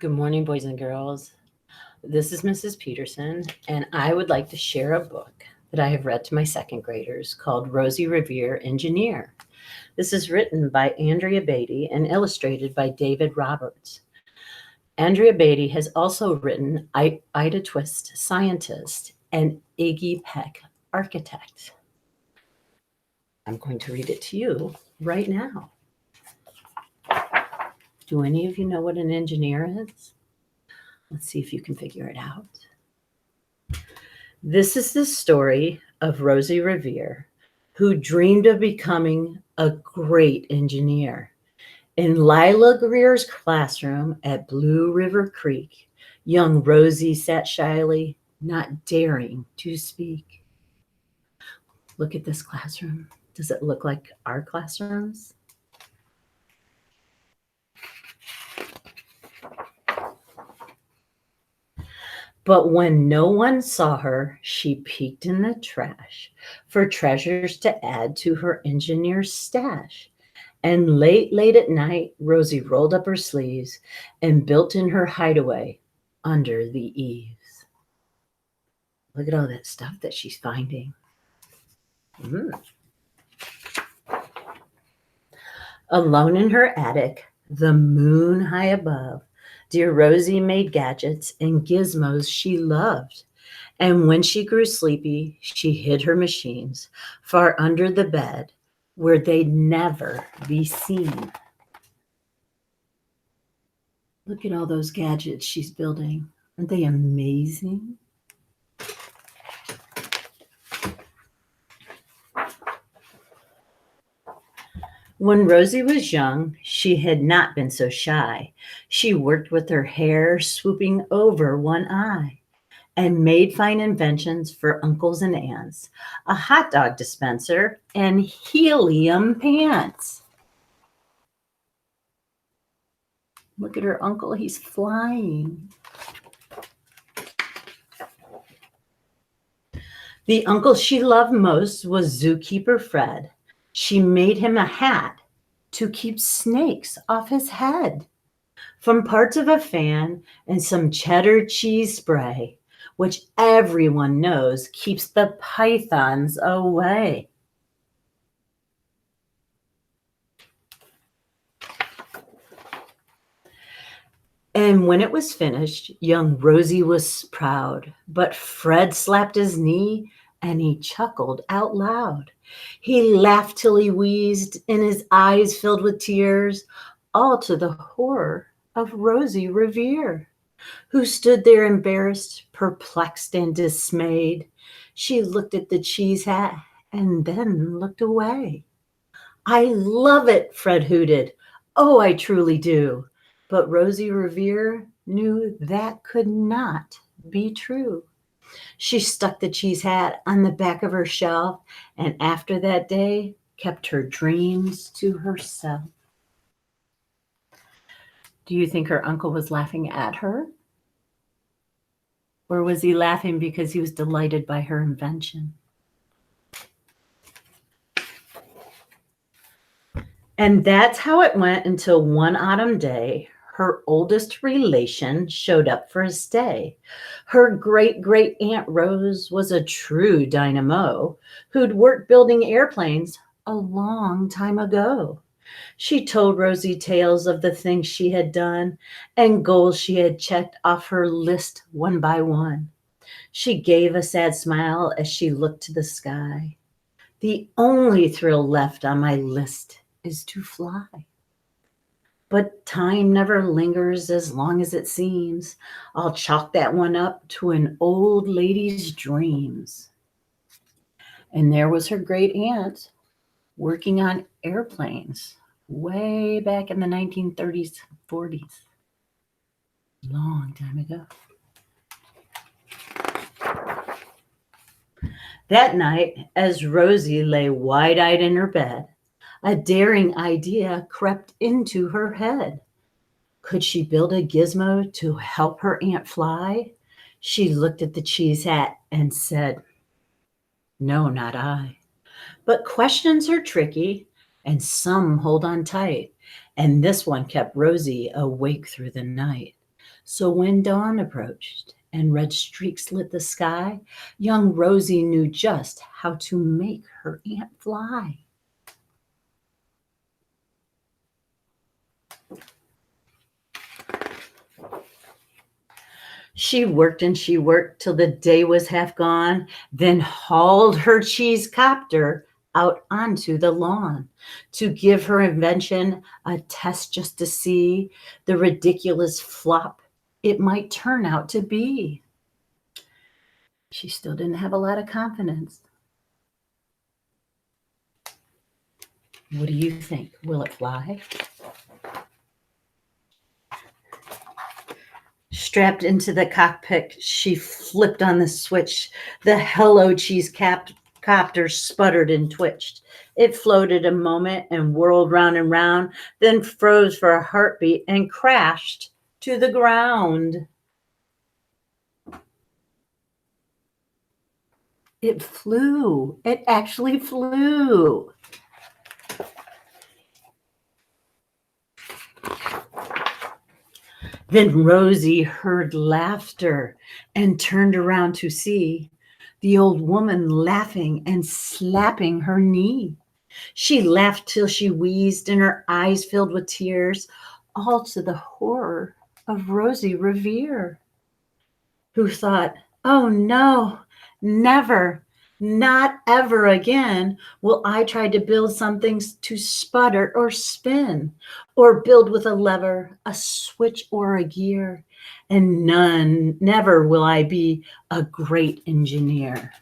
Good morning, boys and girls. This is Mrs. Peterson, and I would like to share a book that I have read to my second graders called Rosie, Revere, Engineer. This is written by Andrea Beaty and illustrated by David Roberts. Andrea Beaty has also written Ida Twist, Scientist, and Iggy Peck, Architect. I'm going to read it to you right now. Do any of you know what an engineer is? Let's see if you can figure it out. This is the story of Rosie Revere, who dreamed of becoming a great engineer. In Lila Greer's classroom at Blue River Creek, young Rosie sat shyly, not daring to speak. Look at this classroom. Does it look like our classrooms? But when no one saw her, she peeked in the trash for treasures to add to her engineer's stash. And late at night, Rosie rolled up her sleeves and built in her hideaway under the eaves. Look at all that stuff that she's finding. Alone in her attic, the moon high above, dear Rosie made gadgets and gizmos she loved. And when she grew sleepy, she hid her machines far under the bed where they'd never be seen. Look at all those gadgets she's building. Aren't they amazing? When Rosie was young, she had not been so shy. She worked with her hair swooping over one eye and made fine inventions for uncles and aunts, a hot dog dispenser and helium pants. Look at her uncle, he's flying. The uncle she loved most was zookeeper Fred. She made him a hat to keep snakes off his head. From parts of a fan and some cheddar cheese spray, which everyone knows keeps the pythons away. And when it was finished, young Rosie was proud, but Fred slapped his knee and he chuckled out loud. He laughed till he wheezed and his eyes filled with tears, all to the horror of Rosie Revere, who stood there embarrassed, perplexed, and dismayed. She looked at the cheese hat and then looked away. I love it, Fred hooted. Oh, I truly do. But Rosie Revere knew that could not be true. She stuck the cheese hat on the back of her shelf, and after that day, kept her dreams to herself. Do you think her uncle was laughing at her? Or was he laughing because he was delighted by her invention? And that's how it went until one autumn day, her oldest relation showed up for a stay. Her great Aunt Rose was a true dynamo who'd worked building airplanes a long time ago. She told Rosie tales of the things she had done and goals she had checked off her list one by one. She gave a sad smile as she looked to the sky. The only thrill left on my list is to fly. But time never lingers as long as it seems. I'll chalk that one up to an old lady's dreams. And there was her great aunt working on airplanes way back in the 1930s, 40s. Long time ago. That night, as Rosie lay wide-eyed in her bed, a daring idea crept into her head. Could she build a gizmo to help her aunt fly? She looked at the cheese hat and said, no, not I. But questions are tricky and some hold on tight. And this one kept Rosie awake through the night. So when dawn approached and red streaks lit the sky, young Rosie knew just how to make her ant fly. She worked and she worked till the day was half gone, then hauled her cheese copter out onto the lawn to give her invention a test just to see the ridiculous flop it might turn out to be. She still didn't have a lot of confidence. What do you think? Will it fly? Strapped into the cockpit, she flipped on the switch. The Hello Cheese copter sputtered and twitched. It floated a moment and whirled round and round, then froze for a heartbeat and crashed to the ground. It flew. It actually flew. Then Rosie heard laughter and turned around to see the old woman laughing and slapping her knee. She laughed till she wheezed and her eyes filled with tears, all to the horror of Rosie Revere, who thought, oh no, never, not ever again will I try to build something to sputter or spin, or build with a lever, a switch, or a gear. And never will I be a great engineer.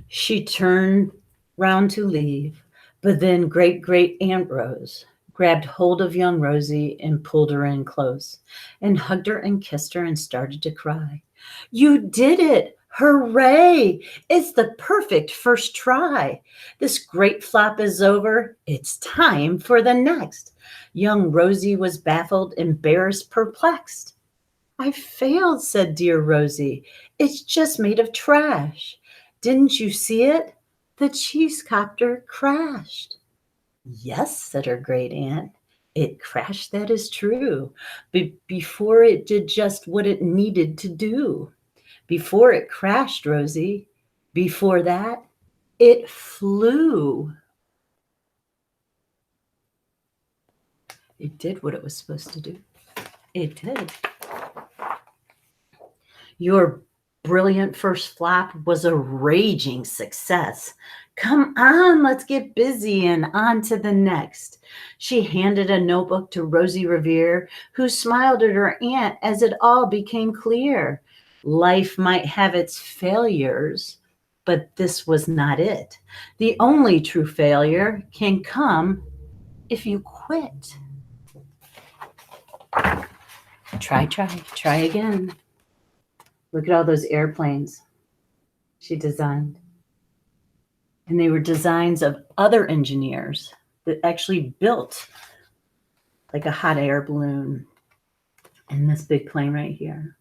She turned round to leave, but then great Aunt Rose grabbed hold of young Rosie and pulled her in close and hugged her and kissed her and started to cry. You did it! Hooray! It's the perfect first try. This great flop is over. It's time for the next. Young Rosie was baffled, embarrassed, perplexed. I failed, said dear Rosie. It's just made of trash. Didn't you see it? The cheese copter crashed. Yes, said her great aunt. It crashed, that is true. But before it did just what it needed to do. Before it crashed, Rosie, before that, it flew. It did what it was supposed to do. It did. Your brilliant first flop was a raging success. Come on, let's get busy and on to the next. She handed a notebook to Rosie Revere, who smiled at her aunt as it all became clear. Life might have its failures, but this was not it. The only true failure can come if you quit. Try again. Look at all those airplanes she designed. And they were designs of other engineers that actually built like a hot air balloon and this big plane right here.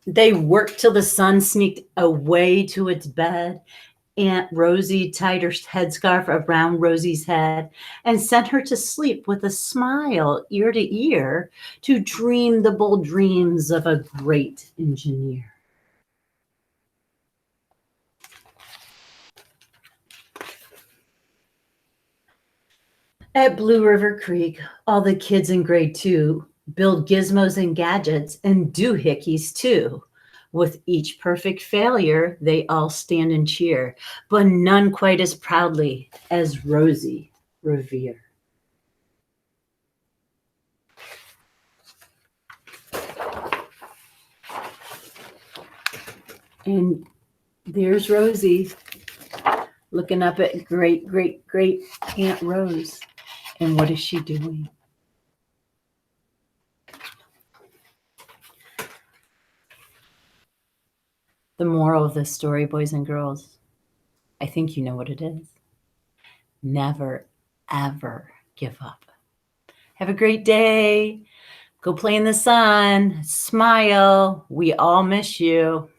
They worked till the sun sneaked away to its bed. Aunt Rosie tied her headscarf around Rosie's head and sent her to sleep with a smile ear to ear to dream the bold dreams of a great engineer. At Blue River Creek, all the kids in grade 2 build gizmos and gadgets and doohickeys too. With each perfect failure, they all stand and cheer, but none quite as proudly as Rosie Revere. And there's Rosie looking up at great Aunt Rose. And what is she doing? The moral of this story, boys and girls, I think you know what it is. Never, ever give up. Have a great day. Go play in the sun. Smile. We all miss you.